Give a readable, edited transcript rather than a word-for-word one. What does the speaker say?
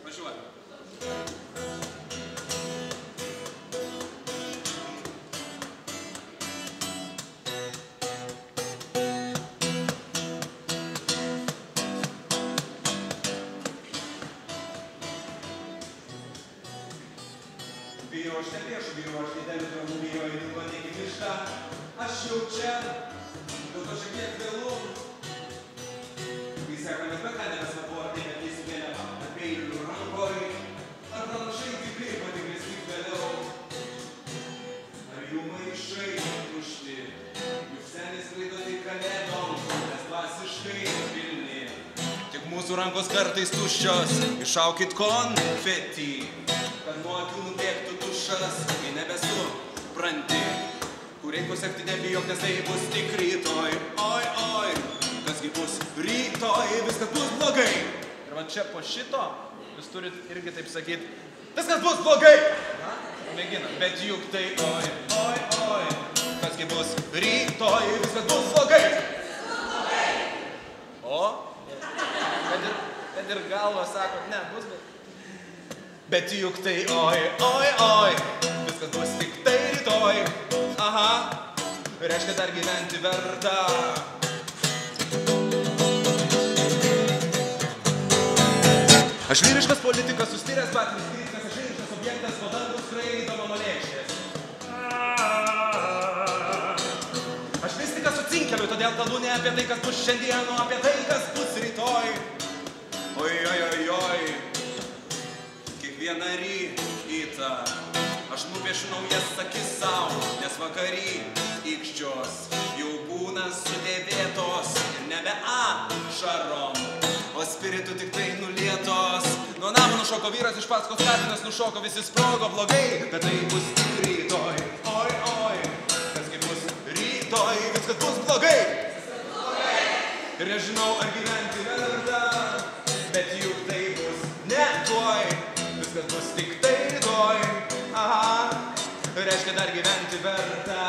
Važiuoju. Bijau aš ne priešų, bijau aš didelių dramų, bijau įvyko neki mišką. Aš jau čia, dėl to šiek tiek vėlu. Kai sekamės be kanėmės labortai, bet jis vėliava peilių rankoj. Ar pranašai tikrai patikris tik vėliau? Ar jų maišai tušti? Juk senis skraido tik kalėdom, nes dvasiškai pilni. Tik mūsų rankos kartais tuščios, išaukit konfetį. Kad nuo akių nubėgtų dušas, kai nebesupranti, kur reikia sekti nebijok, nes tai bus tik rytoj. Oi, oi, kasgi bus rytoj, viskas bus blogai. Ir va čia po šito jūs turit irgi taip sakyti, viskas bus blogai. Mėginam, bet juk tai oi, oi, oi, kasgi bus rytoj, viskas bus blogai. O, kad ir galva sako, ne, bus blogai. Bet juk tai oi, oi, oi, viskas bus tik tai rytoj. Aha, reiškia dar gyventi verta. Aš lyriškas politikas, sustiręs batinis kritikas, aš lyriškas objektas, po dangų skraido mano lėkštės. Aš mistikas su cinkeliu, todėl kalbu ne apie tai, kas bus šiandien, o apie tai, kas bus rytoj. Oi, oi, oi, oi. Kiekvieną rytą aš nupiešiu naujas akis savo, nes vakarį ikščios jau būna sudėvėtos ir nebe ašarom, o spiritu tik tai nulietos. Nuo namo nušoko vyras iš paskos katinas, nušoko visi sprogo blogai, bet tai bus tik rytoj. Oi, oi, kasgi bus rytoj, viskas bus blogai. Ir nežinau, ar gyventi verta, bet juk tai bus ne tuoj. Viskas bus tik tai rytoj, aha, reiškia dar gyventi verta.